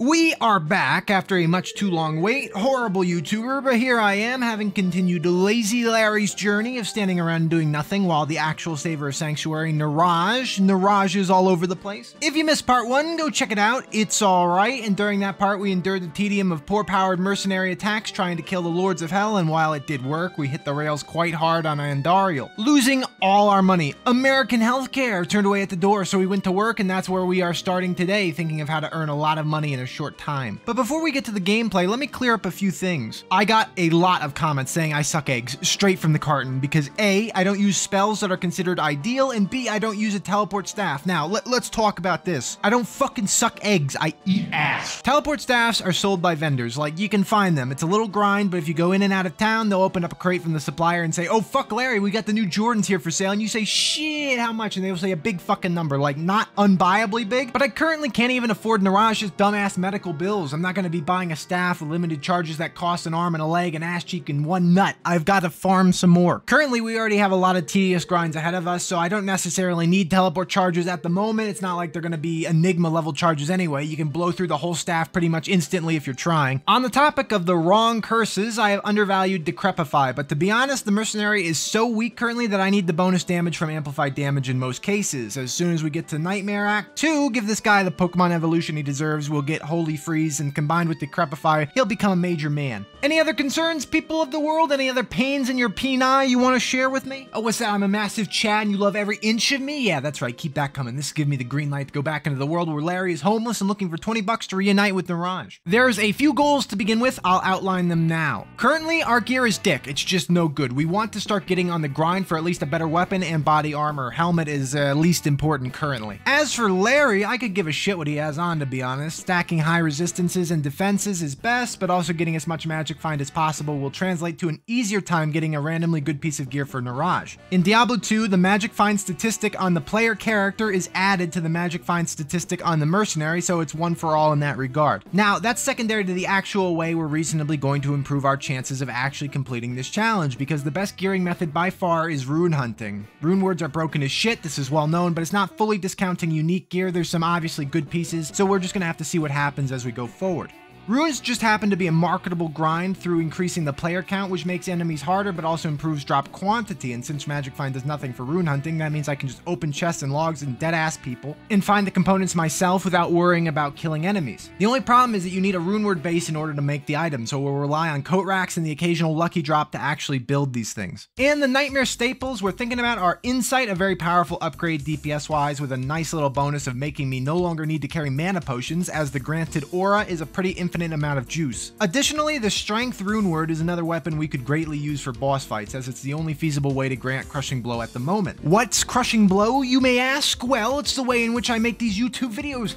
We are back after a much too long wait. Horrible YouTuber, but here I am, having continued Lazy Larry's journey of standing around and doing nothing while the actual saver of Sanctuary, Naraj is all over the place. If you missed part 1, go check it out. It's alright, and during that part we endured the tedium of poor-powered mercenary attacks trying to kill the Lords of Hell, and while it did work, we hit the rails quite hard on Andariel, losing all our money. American healthcare turned away at the door, so we went to work, and that's where we are starting today, thinking of how to earn a lot of money in a short time. But before we get to the gameplay, let me clear up a few things. I got a lot of comments saying I suck eggs straight from the carton because A, I don't use spells that are considered ideal, and B, I don't use a teleport staff. Now, let's talk about this. I don't fucking suck eggs, I eat ass. Teleport staffs are sold by vendors, like you can find them. It's a little grind, but if you go in and out of town, they'll open up a crate from the supplier and say, oh fuck Larry, we got the new Jordans here for sale, and you say, shit, how much? And they will say a big fucking number, like not unbuyably big, but I currently can't even afford Naraj's dumbass medical bills. I'm not going to be buying a staff with limited charges that cost an arm and a leg, an ass cheek, and one nut. I've got to farm some more. Currently, we already have a lot of tedious grinds ahead of us, so I don't necessarily need teleport charges at the moment. It's not like they're going to be Enigma level charges anyway. You can blow through the whole staff pretty much instantly if you're trying. On the topic of the wrong curses, I have undervalued Decrepify, but to be honest, the Mercenary is so weak currently that I need the bonus damage from amplified damage in most cases. As soon as we get to Nightmare Act 2, give this guy the Pokemon evolution he deserves. We'll get Holy Freeze, and combined with Decrepify, he'll become a major man. Any other concerns, people of the world? Any other pains in your peni you want to share with me? Oh, what's that? I'm a massive Chad and you love every inch of me? Yeah, that's right. Keep that coming. This gives me the green light to go back into the world where Larry is homeless and looking for 20 bucks to reunite with Naraj. There's a few goals to begin with. I'll outline them now. Currently, our gear is dick. It's just no good. We want to start getting on the grind for at least a better weapon and body armor. Helmet is least important currently. As for Larry, I could give a shit what he has on, to be honest. Stacking high resistances and defenses is best, but also getting as much magic find as possible will translate to an easier time getting a randomly good piece of gear for Naraj. In Diablo 2, the magic find statistic on the player character is added to the magic find statistic on the mercenary, so it's one for all in that regard. Now, that's secondary to the actual way we're reasonably going to improve our chances of actually completing this challenge, because the best gearing method by far is rune hunting. Rune words are broken as shit, this is well known, but it's not fully discounting unique gear. There's some obviously good pieces, so we're just gonna have to see what happens as we go forward. Runes just happen to be a marketable grind through increasing the player count, which makes enemies harder but also improves drop quantity, and since Magic Find does nothing for rune hunting, that means I can just open chests and logs and dead-ass people and find the components myself without worrying about killing enemies. The only problem is that you need a rune word base in order to make the item, so we'll rely on coat racks and the occasional lucky drop to actually build these things. And the Nightmare staples we're thinking about are Insight, a very powerful upgrade DPS-wise with a nice little bonus of making me no longer need to carry mana potions, as the granted aura is a pretty infinite amount of juice. Additionally, the Strength rune word is another weapon we could greatly use for boss fights, as it's the only feasible way to grant Crushing Blow at the moment. What's Crushing Blow, you may ask? Well, it's the way in which I make these YouTube videos.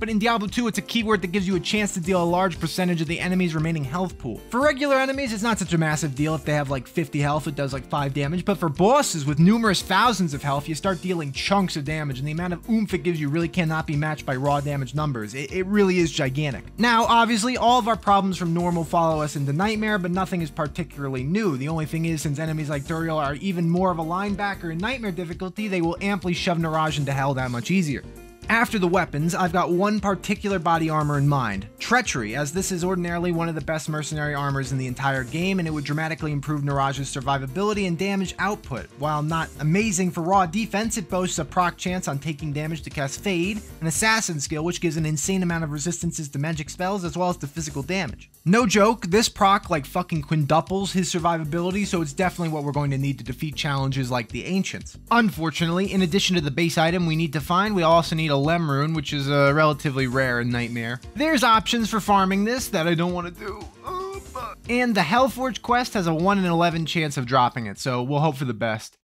But in Diablo 2, it's a keyword that gives you a chance to deal a large percentage of the enemy's remaining health pool. For regular enemies, it's not such a massive deal. If they have like 50 health, it does like 5 damage, but for bosses with numerous thousands of health, you start dealing chunks of damage, and the amount of oomph it gives you really cannot be matched by raw damage numbers. It really is gigantic. Now, obviously, all of our problems from normal follow us into Nightmare, but nothing is particularly new. The only thing is, since enemies like Duriel are even more of a linebacker in Nightmare difficulty, they will amply shove Naraj into hell that much easier. After the weapons, I've got one particular body armor in mind, Treachery, as this is ordinarily one of the best mercenary armors in the entire game, and it would dramatically improve Naraj's survivability and damage output. While not amazing for raw defense, it boasts a proc chance on taking damage to cast Fade, an assassin skill which gives an insane amount of resistances to magic spells as well as to physical damage. No joke, this proc like fucking quintuples his survivability, so it's definitely what we're going to need to defeat challenges like the Ancients. Unfortunately, in addition to the base item we need to find, we also need a Lem rune, which is relatively rare in Nightmare. There's options for farming this that I don't want to do. And the Hellforge quest has a 1 in 11 chance of dropping it, so we'll hope for the best.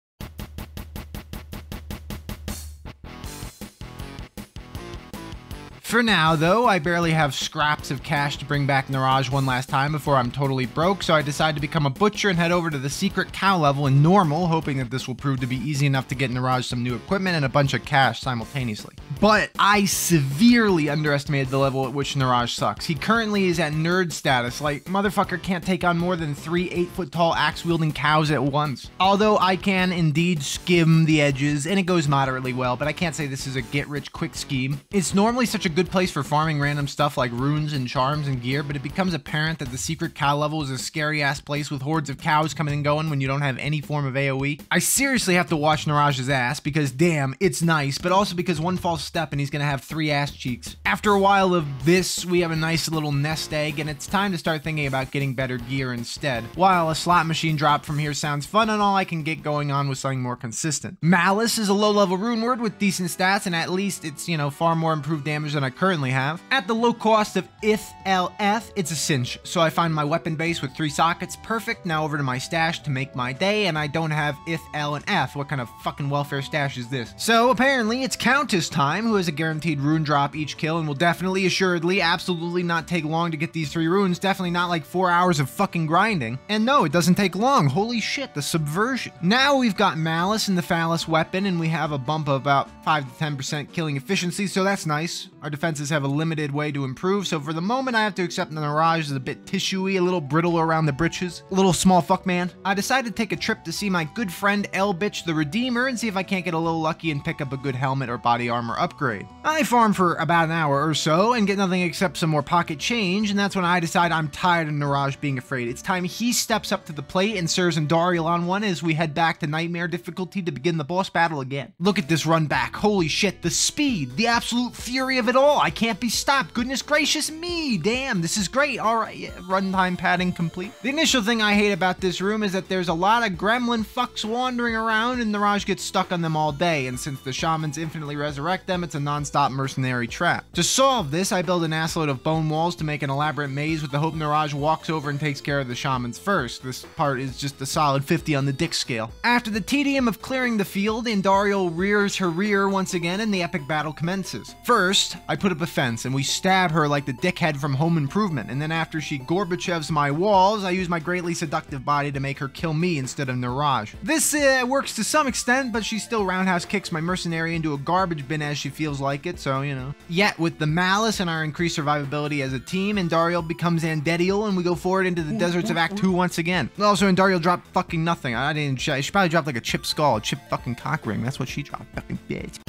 For now, though, I barely have scraps of cash to bring back Naraj one last time before I'm totally broke, so I decide to become a butcher and head over to the secret cow level in normal, hoping that this will prove to be easy enough to get Naraj some new equipment and a bunch of cash simultaneously. But I severely underestimated the level at which Niraj sucks. He currently is at nerd status, like motherfucker can't take on more than 3 8-foot-tall axe-wielding cows at once. Although I can indeed skim the edges, and it goes moderately well, but I can't say this is a get-rich-quick scheme. It's normally such a good place for farming random stuff like runes and charms and gear, but it becomes apparent that the secret cow level is a scary-ass place with hordes of cows coming and going when you don't have any form of AoE. I seriously have to watch Niraj's ass because damn, it's nice, but also because one false step and he's gonna have 3 ass cheeks. After a while of this, we have a nice little nest egg, and it's time to start thinking about getting better gear instead. While a slot machine drop from here sounds fun and all, I can get going on with something more consistent. Malice is a low-level rune word with decent stats, and at least it's, you know, far more improved damage than I currently have. At the low cost of IF-LF, it's a cinch, so I find my weapon base with 3 sockets perfect. Now over to my stash to make my day, and I don't have IF-L and F. What kind of fucking welfare stash is this? So apparently it's Countess time, who has a guaranteed rune drop each kill and will definitely, assuredly, absolutely not take long to get these 3 runes. Definitely not like 4 hours of fucking grinding. And no, it doesn't take long. Holy shit, the subversion. Now we've got Malice and the Phallus weapon, and we have a bump of about 5 to 10% killing efficiency, so that's nice. Our defenses have a limited way to improve, so for the moment I have to accept the Niraj is a bit tissuey, a little brittle around the britches, a little small fuck man. I decided to take a trip to see my good friend L-Bitch the Redeemer and see if I can't get a little lucky and pick up a good helmet or body armor upgrade. I farm for about an hour or so and get nothing except some more pocket change, and that's when I decide I'm tired of Niraj being afraid. It's time he steps up to the plate and serves Andariel on one as we head back to Nightmare difficulty to begin the boss battle again. Look at this run back. Holy shit, the speed, the absolute fury of it all. I can't be stopped. Goodness gracious me. Damn, this is great. All right, yeah, runtime padding complete. The initial thing I hate about this room is that there's a lot of gremlin fucks wandering around and Niraj gets stuck on them all day, and since the shamans infinitely resurrect them, it's a non-stop mercenary trap. To solve this, I build an assload of bone walls to make an elaborate maze with the hope Niraj walks over and takes care of the shamans first. This part is just a solid 50 on the dick scale. After the tedium of clearing the field, Andariel rears her rear once again and the epic battle commences. First, I put up a fence and we stab her like the dickhead from Home Improvement, and then after she Gorbachevs my walls, I use my greatly seductive body to make her kill me instead of Niraj. This works to some extent, but she still roundhouse kicks my mercenary into a garbage bin as she feels like it, so you know. Yet with the Malice and our increased survivability as a team, Andariel becomes Andediel and we go forward into the deserts of Act 2 once again. Also, Andariel dropped fucking nothing. I didn't. She probably dropped like a chip skull, a chip fucking cock ring. That's what she dropped. Fucking bitch.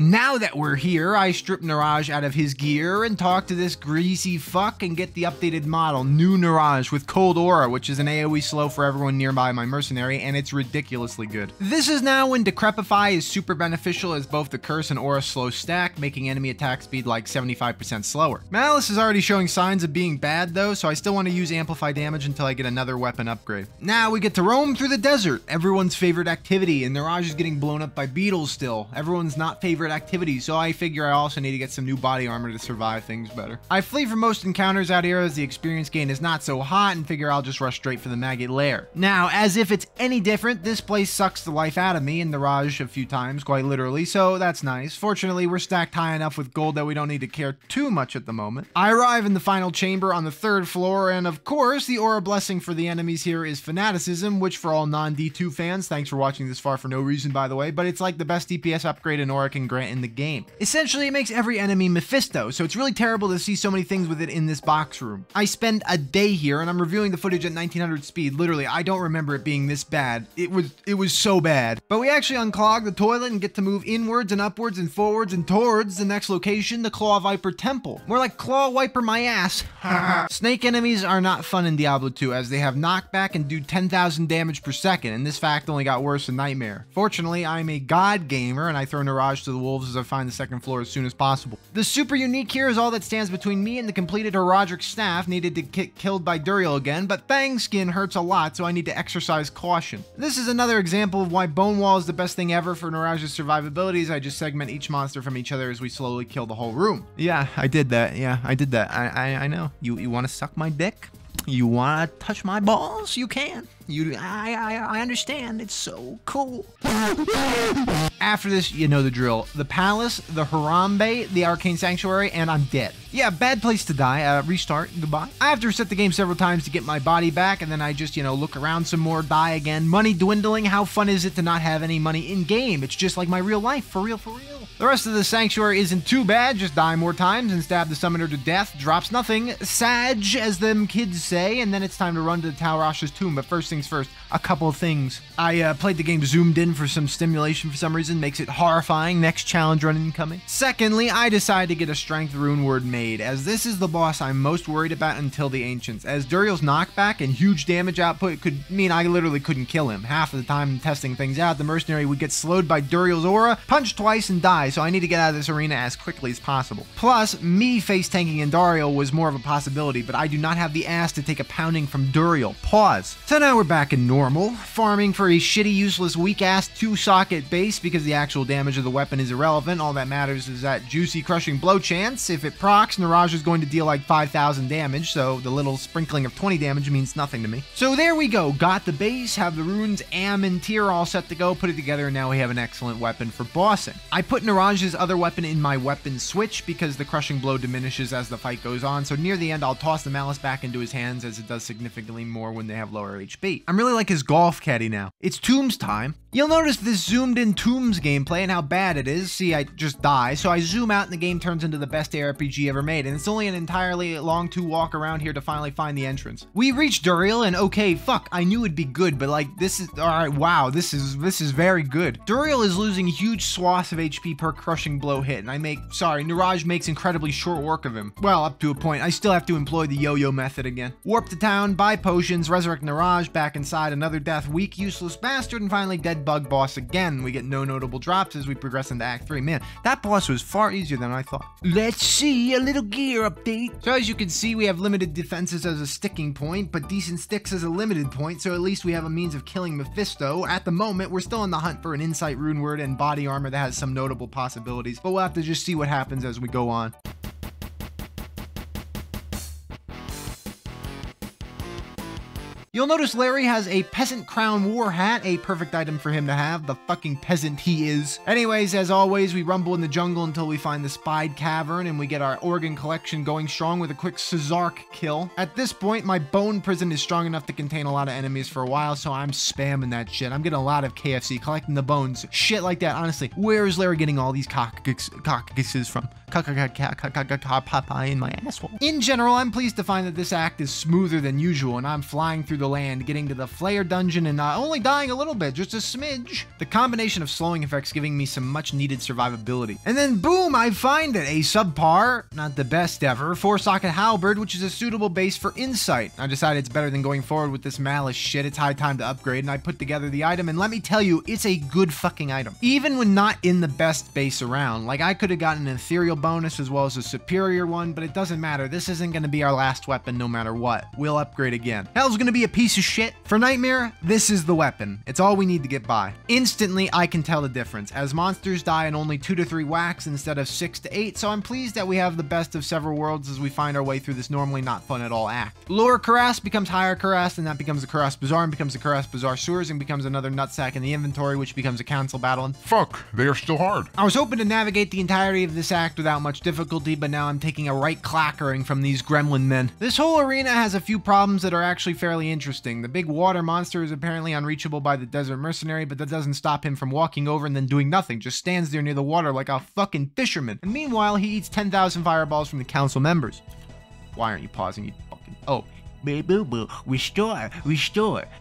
Now that we're here, I strip Niraj out of his gear and talk to this greasy fuck and get the updated model, New Niraj with Cold Aura, which is an AoE slow for everyone nearby my mercenary, and it's ridiculously good. This is now when Decrepify is super beneficial as both the Curse and Aura slow stack, making enemy attack speed like 75% slower. Malice is already showing signs of being bad though, so I still want to use Amplify damage until I get another weapon upgrade. Now we get to roam through the desert, everyone's favorite activity, and Niraj is getting blown up by beetles still. Everyone's not favorite activity, so I figure I also need to get some new body armor to survive things better. I flee from most encounters out here as the experience gain is not so hot and figure I'll just rush straight for the maggot lair. Now, as if it's any different, this place sucks the life out of me and Niraj a few times, quite literally, so that's nice. Fortunately, we're stacked high enough with gold that we don't need to care too much at the moment. I arrive in the final chamber on the 3rd floor, and of course, the aura blessing for the enemies here is Fanaticism, which for all non-D2 fans, thanks for watching this far for no reason by the way, but it's like the best DPS upgrade an aura can grant in the game. Essentially, it makes every enemy Mephisto, so it's really terrible to see so many things with it in this box room. I spend a day here, and I'm reviewing the footage at 1900 speed. Literally, I don't remember it being this bad. It was so bad. But we actually unclog the toilet and get to move inwards and upwards and forwards and towards the next location, the Claw Viper Temple. More like Claw Wiper my ass. Snake enemies are not fun in Diablo 2, as they have knockback and do 10,000 damage per second, and this fact only got worse in Nightmare. Fortunately, I'm a god gamer, and I throw Niraj to the wolves as I find the 2nd floor as soon as possible. The super unique here is all that stands between me and the completed Herodric staff needed to get killed by Duriel again, but Fang Skin hurts a lot, so I need to exercise caution. This is another example of why Bone Wall is the best thing ever for Niraj's survivability. I just segment each monster from each other as we slowly kill the whole room. Yeah, I did that. Yeah, I did that. I know. You want to suck my dick? You want to touch my balls? You can. I understand. It's so cool. After this, you know the drill. The palace, the Harambe, the arcane sanctuary, and I'm dead. Yeah, bad place to die. Restart. Goodbye. I have to reset the game several times to get my body back, and then I just, look around some more, die again. Money dwindling. How fun is it to not have any money in game? It's just like my real life. For real, for real. The rest of the sanctuary isn't too bad. Just die more times and stab the summoner to death. Drops nothing. Sag, as them kids say, and then it's time to run to the Talrash's tomb. But first things first, a couple of things. I played the game zoomed in for some stimulation for some reason. Makes it horrifying. Next challenge run incoming. Secondly, I decided to get a strength rune word made, as this is the boss I'm most worried about until the Ancients, as Duriel's knockback and huge damage output could mean I literally couldn't kill him. Half of the time testing things out, the Mercenary would get slowed by Duriel's aura, punch twice and die, so I need to get out of this arena as quickly as possible. Plus, me face tanking Duriel was more of a possibility, but I do not have the ass to take a pounding from Duriel. Pause. So now we're back in normal, farming for a shitty, useless, weak-ass 2-socket base because the actual damage of the weapon is irrelevant. All that matters is that juicy crushing blow chance. If it procs, Niraj is going to deal like 5,000 damage, so the little sprinkling of 20 damage means nothing to me. So there we go. Got the base, have the runes, Am, and Tyr all set to go, put it together, and now we have an excellent weapon for bossing. I put Niraj's other weapon in my weapon switch because the crushing blow diminishes as the fight goes on, so near the end I'll toss the malice back into his hands as it does significantly more when they have lower HP. I'm really like his golf caddy now. It's Tombs time. You'll notice this zoomed in Tombs gameplay and how bad it is. See, I just die, so I zoom out and the game turns into the best ARPG ever made, and it's only an entirely long 2 walk around here to finally find the entrance. We reached Duriel, and okay, fuck, I knew it'd be good, but like, this is, alright, wow, this is very good. Duriel is losing huge swaths of HP per crushing blow hit, and Niraj makes incredibly short work of him. Well, up to a point. I still have to employ the yo-yo method again. Warp to town, buy potions, resurrect Niraj, back inside, another death, weak, useless bastard, and finally dead bug boss again. We get no notable drops as we progress into Act 3. Man, that boss was far easier than I thought. Let's see, a little gear update. So as you can see, we have limited defenses as a sticking point, but decent sticks as a limited point, so at least we have a means of killing Mephisto. At the moment, we're still on the hunt for an insight rune word and body armor that has some notable possibilities, but we'll have to just see what happens as we go on. You'll notice Larry has a peasant crown war hat, a perfect item for him to have, the fucking peasant he is. Anyways, as always, we rumble in the jungle until we find the spied cavern and we get our organ collection going strong with a quick Cesark kill. At this point, my bone prison is strong enough to contain a lot of enemies for a while, so I'm spamming that shit. I'm getting a lot of KFC, collecting the bones, shit like that. Honestly, where is Larry getting all these cockases from? Popeye in my asshole. In general, I'm pleased to find that this act is smoother than usual, and I'm flying through the land, getting to the Flayer dungeon and only dying a little bit, just a smidge. The combination of slowing effects giving me some much needed survivability. And then boom, I find it, a subpar, not the best ever, 4-socket halberd, which is a suitable base for insight. I decided it's better than going forward with this malice shit. It's high time to upgrade, and I put together the item, and let me tell you, it's a good fucking item. Even when not in the best base around. Like, I could have gotten an ethereal bonus as well as a superior one, but it doesn't matter. This isn't going to be our last weapon no matter what. We'll upgrade again. Hell's going to be a piece of shit. For Nightmare, this is the weapon. It's all we need to get by. Instantly, I can tell the difference, as monsters die in only 2 to 3 whacks instead of 6 to 8, so I'm pleased that we have the best of several worlds as we find our way through this normally not fun at all act. Lower Karas becomes higher Karas, and that becomes a Karas Bazaar, and becomes a Karas Bazaar Sewers, and becomes another nutsack in the inventory, which becomes a council battle, and fuck, they are still hard. I was hoping to navigate the entirety of this act without much difficulty, but now I'm taking a right clackering from these gremlin men. This whole arena has a few problems that are actually fairly interesting. The big water monster is apparently unreachable by the desert mercenary, but that doesn't stop him from walking over and then doing nothing, just stands there near the water like a fucking fisherman. And meanwhile, he eats 10,000 fireballs from the council members. Why aren't you pausing, you fucking... Oh. Restore.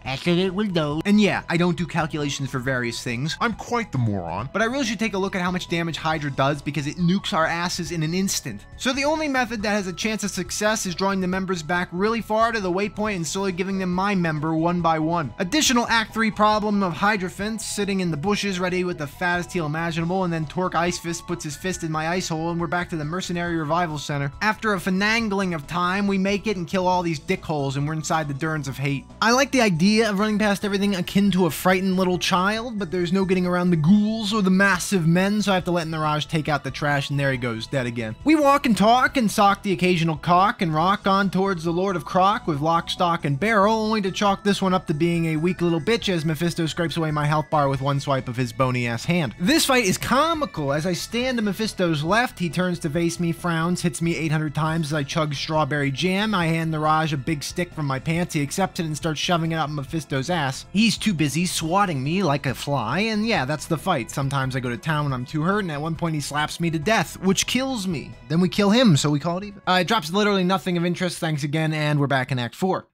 Activate window. And yeah, I don't do calculations for various things. I'm quite the moron. But I really should take a look at how much damage Hydra does because it nukes our asses in an instant. So the only method that has a chance of success is drawing the members back really far to the waypoint and slowly giving them my member one by one. Additional Act 3 problem of Hydra Fence sitting in the bushes ready with the fattest heel imaginable, and then Torque Ice Fist puts his fist in my ice hole and we're back to the Mercenary Revival Center. After a finagling of time, we make it and kill all these dick holes and we're inside the Durns of Hate. I like the idea of running past everything akin to a frightened little child, but there's no getting around the ghouls or the massive men, so I have to let Niraj take out the trash, and there he goes, dead again. We walk and talk and sock the occasional cock and rock on towards the Lord of Croc with lock, stock, and barrel, only to chalk this one up to being a weak little bitch as Mephisto scrapes away my health bar with one swipe of his bony-ass hand. This fight is comical. As I stand to Mephisto's left, he turns to face me, frowns, hits me 800 times as I chug strawberry jam. I hand Niraj a big stick from my pants. He accepts it and starts shoving it up Mephisto's ass. He's too busy swatting me like a fly, and yeah, that's the fight. Sometimes I go to town when I'm too hurt, and at one point he slaps me to death, which kills me. Then we kill him, so we call it even. It drops literally nothing of interest, thanks again, and we're back in Act 4.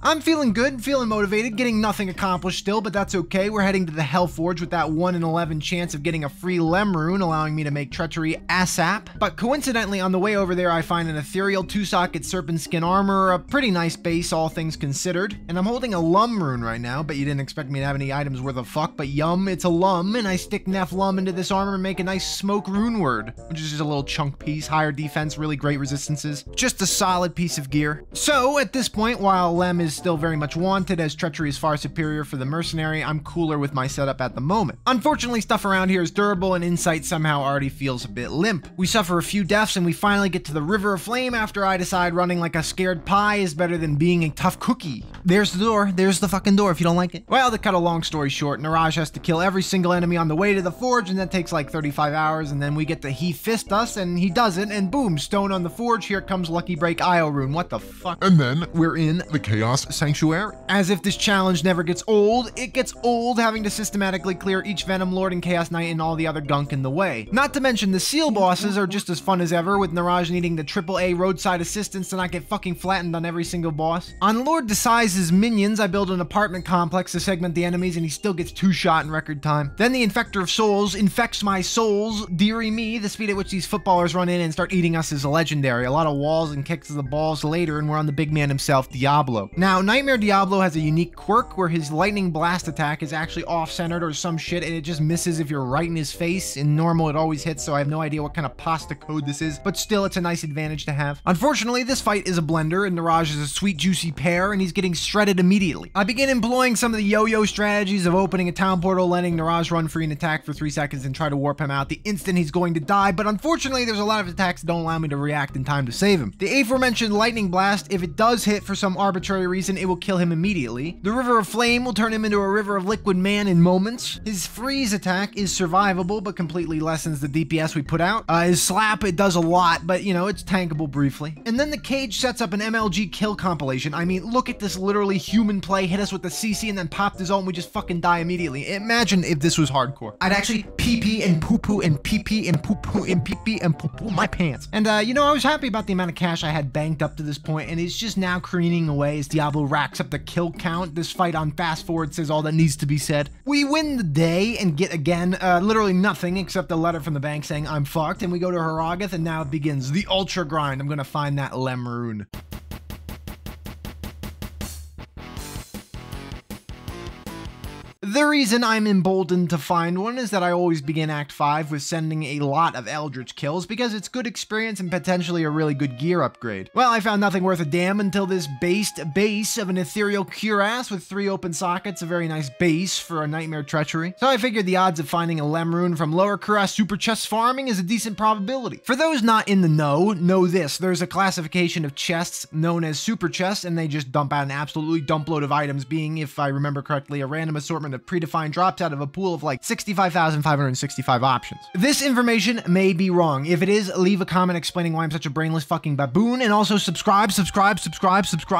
I'm feeling good, feeling motivated, getting nothing accomplished still, but that's okay. We're heading to the Hellforge with that 1 in 11 chance of getting a free Lem rune, allowing me to make treachery ASAP. But coincidentally, on the way over there, I find an ethereal 2-socket serpent skin armor, a pretty nice base, all things considered. And I'm holding a Lum rune right now, but you didn't expect me to have any items worth a fuck, but yum, it's a Lum, and I stick Neph Lum into this armor and make a nice smoke rune word, which is just a little chunk piece, higher defense, really great resistances. Just a solid piece of gear. So, at this point, while Lem is still very much wanted as treachery is far superior for the Mercenary, I'm cooler with my setup at the moment. Unfortunately, stuff around here is durable and insight somehow already feels a bit limp. We suffer a few deaths and we finally get to the River of Flame after I decide running like a scared pie is better than being a tough cookie. There's the door. There's the fucking door if you don't like it. Well, to cut a long story short, Niraj has to kill every single enemy on the way to the forge, and that takes like 35 hours, and then we get to he fist us, and he doesn't, and boom, stone on the forge, here comes Lucky Break Io rune. What the fuck? And then we're in the Chaos Sanctuary. As if this challenge never gets old, it gets old having to systematically clear each Venom Lord and Chaos Knight and all the other gunk in the way. Not to mention the seal bosses are just as fun as ever, with Niraj needing the AAA roadside assistance to not get fucking flattened on every single boss. On Lord Decize's minions, I build an apartment complex to segment the enemies and he still gets 2-shot in record time. Then the Infector of Souls infects my souls. Dearie me, the speed at which these footballers run in and start eating us is legendary. A lot of walls and kicks to the balls later, and we're on the big man himself, Diablo. Now, Nightmare Diablo has a unique quirk where his lightning blast attack is actually off-centered or some shit, and it just misses if you're right in his face. In normal, it always hits, so I have no idea what kind of pasta code this is, but still, it's a nice advantage to have. Unfortunately, this fight is a blender, and Niraj is a sweet, juicy pear, and he's getting shredded immediately. I begin employing some of the yo-yo strategies of opening a town portal, letting Niraj run free and attack for 3 seconds and try to warp him out the instant he's going to die, but unfortunately, there's a lot of attacks that don't allow me to react in time to save him. The aforementioned lightning blast, if it does hit for some arbitrary reason, it will kill him immediately. The River of Flame will turn him into a River of Liquid Man in moments. His freeze attack is survivable, but completely lessens the DPS we put out. His slap, it does a lot, but you know, it's tankable briefly. And then the cage sets up an MLG kill compilation. I mean, look at this literally human play, hit us with the CC and then pop his ult and we just fucking die immediately. Imagine if this was hardcore. I'd actually pee-pee and poo-poo and pee-pee and poo-poo and pee-pee and poo-poo my pants. And you know, I was happy about the amount of cash I had banked up to this point, and it's just now careening away as Diablo racks up the kill count. This fight on fast forward says all that needs to be said. We win the day and get again literally nothing except a letter from the bank saying I'm fucked, and we go to Haragath, and now it begins the ultra grind. I'm gonna find that Lem rune. The reason I'm emboldened to find one is that I always begin Act 5 with sending a lot of Eldritch kills because it's good experience and potentially a really good gear upgrade. Well, I found nothing worth a damn until this based base of an ethereal cuirass with 3 open sockets, a very nice base for a Nightmare Treachery. So I figured the odds of finding a Lem rune from lower cuirass super chest farming is a decent probability. For those not in the know this, there's a classification of chests known as super chests, and they just dump out an absolutely dump load of items, being, if I remember correctly, a random assortment of predefined drops out of a pool of like 65,565 options. This information may be wrong. If it is, leave a comment explaining why I'm such a brainless fucking baboon, and also subscribe.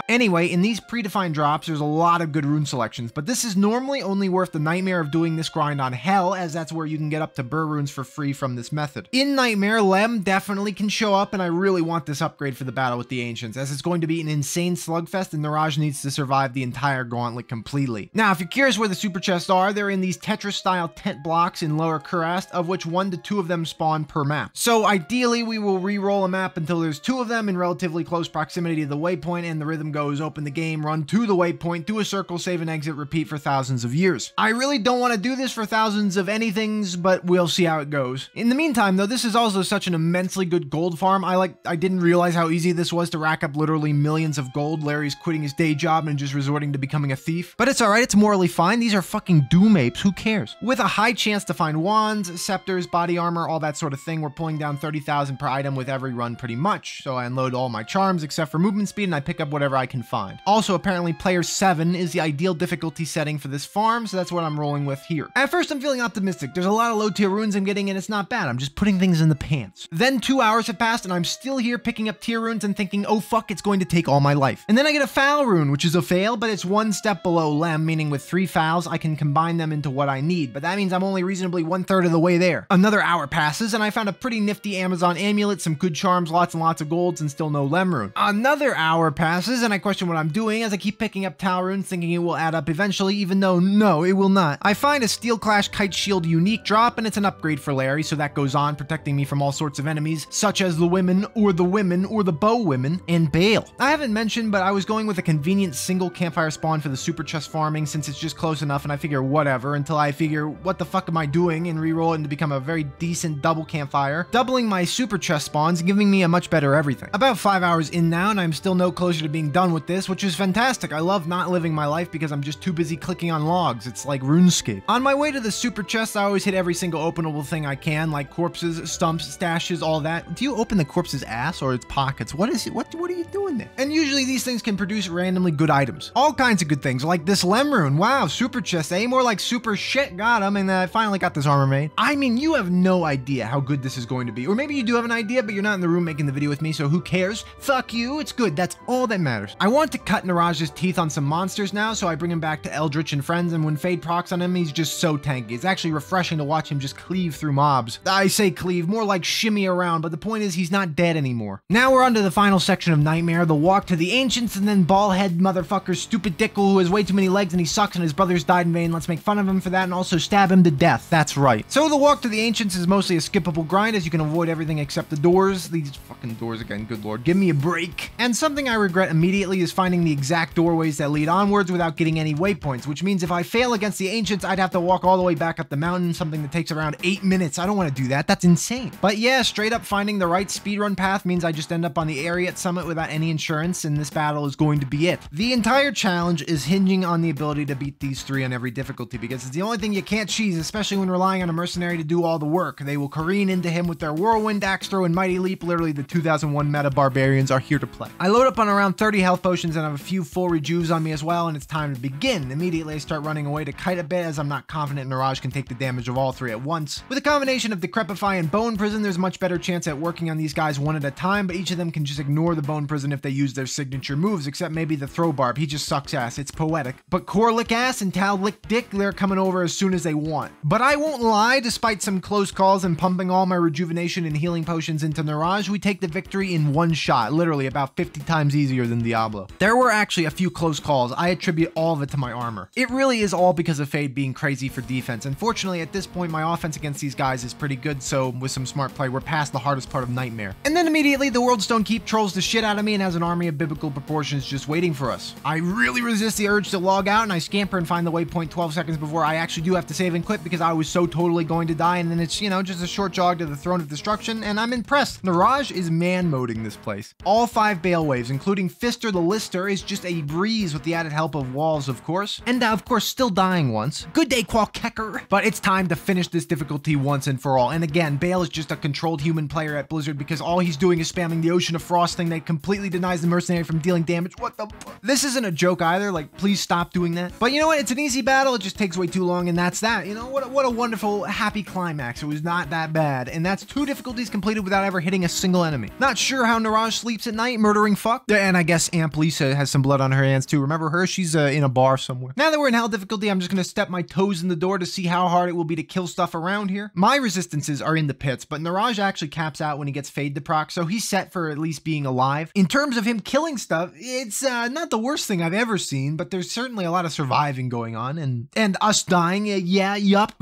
Anyway, in these predefined drops, there's a lot of good rune selections, but this is normally only worth the nightmare of doing this grind on Hell, as that's where you can get up to Burr runes for free from this method. In Nightmare, Lem definitely can show up, and I really want this upgrade for the battle with the Ancients, as it's going to be an insane slugfest, and Niraj needs to survive the entire gauntlet completely. Now, if you're curious where the super chests are, they're in these Tetris-style tent blocks in Lower Kurast, of which 1 to 2 of them spawn per map. So ideally, we will re-roll a map until there's 2 of them in relatively close proximity to the waypoint, and the rhythm goes open the game, run to the waypoint, do a circle, save and exit, repeat for thousands of years. I really don't want to do this for thousands of anythings, but we'll see how it goes. In the meantime, though, this is also such an immensely good gold farm. I didn't realize how easy this was to rack up literally millions of gold. Larry's quitting his day job and just resorting to becoming a thief. But it's alright, it's morally fine. These are fucking doom apes, who cares? With a high chance to find wands, scepters, body armor, all that sort of thing, we're pulling down 30,000 per item with every run pretty much. So I unload all my charms except for movement speed and I pick up whatever I can find. Also, apparently player 7 is the ideal difficulty setting for this farm, so that's what I'm rolling with here. At first I'm feeling optimistic. There's a lot of low tier runes I'm getting and it's not bad. I'm just putting things in the pants. Then 2 hours have passed and I'm still here picking up tier runes and thinking, oh fuck, it's going to take all my life. And then I get a foul rune, which is a fail, but it's 1 step below Lem, meaning with 3 fouls I can combine them into what I need, but that means I'm only reasonably 1/3 of the way there. Another hour passes and I found a pretty nifty Amazon amulet, some good charms, lots and lots of golds, and still no Lem rune. Another hour passes and I question what I'm doing as I keep picking up Tal runes thinking it will add up eventually, even though no, it will not. I find a Steel Clash Kite Shield unique drop and it's an upgrade for Larry, so that goes on, protecting me from all sorts of enemies, such as the women, or the bow women, and Bale. I haven't mentioned, but I was going with a convenient single campfire spawn for the super chest farming since it's just close enough, and I figure whatever, until I figure what the fuck am I doing and re-roll it to become a very decent double campfire, doubling my super chest spawns and giving me a much better everything. About 5 hours in now and I'm still no closer to being done with this, which is fantastic. I love not living my life because I'm just too busy clicking on logs. It's like RuneScape. On my way to the super chest, I always hit every single openable thing I can, like corpses, stumps, stashes, all that. Do you open the corpse's ass or its pockets? What is it? What are you doing there? And usually these things can produce randomly good items. All kinds of good things, like this Lem rune. Wow, super chest, eh? More like super shit. Got him, and I finally got this armor made. I mean, you have no idea how good this is going to be. Or maybe you do have an idea, but you're not in the room making the video with me, so who cares? Fuck you, it's good. That's all that matters. I want to cut Niraj's teeth on some monsters now, so I bring him back to Eldritch and friends, and when Fade procs on him, he's just so tanky. It's actually refreshing to watch him just cleave through mobs. I say cleave, more like shimmy around, but the point is he's not dead anymore. Now we're on to the final section of Nightmare, the walk to the Ancients, and then ballhead motherfucker stupid Dickle who has way too many legs and he sucks and his brothers died in vain. Let's make fun of him for that and also stab him to death. That's right. So the walk to the Ancients is mostly a skippable grind as you can avoid everything except the doors. These fucking doors again, good lord, give me a break. And something I regret immediately is finding the exact doorways that lead onwards without getting any waypoints, which means if I fail against the Ancients, I'd have to walk all the way back up the mountain, something that takes around 8 minutes. I don't want to do that. That's insane. But yeah, straight up finding the right speedrun path means I just end up on the area at Summit without any insurance, and this battle is going to be it. The entire challenge is hinging on the ability to beat these 3 on every difficulty, because it's the only thing you can't cheese, especially when relying on a mercenary to do all the work. They will careen into him with their whirlwind, axe throw, and mighty leap. Literally, the 2001 meta barbarians are here to play. I load up on around 30 health potions and have a few full rejuves on me as well, and it's time to begin. Immediately, I start running away to kite a bit as I'm not confident Niraj can take the damage of all 3 at once. With a combination of Decrepify and Bone Prison, there's a much better chance at working on these guys one at a time, but each of them can just ignore the Bone Prison if they use their signature moves, except maybe the Throw Barb. He just sucks ass. It's poetic. But Core Lick Ass and Tal Lick Dick, they're coming over as soon as they want. But I won't lie, despite some close calls and pumping all my rejuvenation and healing potions into Niraj, we take the victory in one shot, literally about 50 times easier than Diablo. There were actually a few close calls. I attribute all of it to my armor. It really is all because of Fade being crazy for defense. Unfortunately, at this point, my offense against these guys is pretty good, so with some smart play, we're past the hardest part of Nightmare. And then immediately, the World Stone Keep trolls the shit out of me and has an army of biblical proportions just waiting for us. I really resist the urge to log out, and I scamper and find the waypoint 12 seconds before I actually do have to save and quit because I was so totally going to die, and then it's, you know, just a short jog to the Throne of Destruction, and I'm impressed. Niraj is man-moding this place. All 5 Bale waves, including Fister the Lister, is just a breeze with the added help of walls, of course. And of course, still dying once. Good day, Qualkecker. But it's time to finish this difficulty once and for all. And again, Bale is just a controlled human player at Blizzard because all he's doing is spamming the Ocean of Frost thing that completely denies the Mercenary from dealing damage. What the fuck? This isn't a joke either. Like, please stop doing that. But you know what? It's an easy battle. It just takes way too long, and that's that. You know, what a wonderful, happy climax. It was not that bad. And that's 2 difficulties completed without ever hitting a single enemy. Not sure how Niraj sleeps at night, murdering fuck. And I guess Amp Lisa has some blood on her hands too. Remember her? She's in a bar somewhere. Now that we're in hell difficulty, I'm just gonna step my toes in the door to see how hard it will be to kill stuff around here. My resistances are in the pits, but Niraj actually caps out when he gets Fade to proc, so he's set for at least being alive. In terms of him killing stuff, it's not the worst thing I've ever seen, but there's certainly a lot of surviving going on. and us dying. Yup.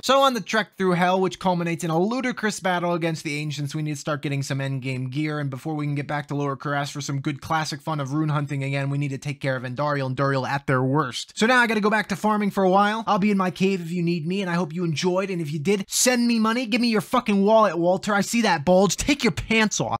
So on the trek through hell, which culminates in a ludicrous battle against the ancients, we need to start getting some endgame gear, and before we can get back to Lower Kuras for some good classic fun of rune hunting again, we need to take care of Andariel and Duriel at their worst. So now I gotta go back to farming for a while. I'll be in my cave if you need me, and I hope you enjoyed, and if you did, send me money. Give me your fucking wallet, Walter. I see that bulge. Take your pants off.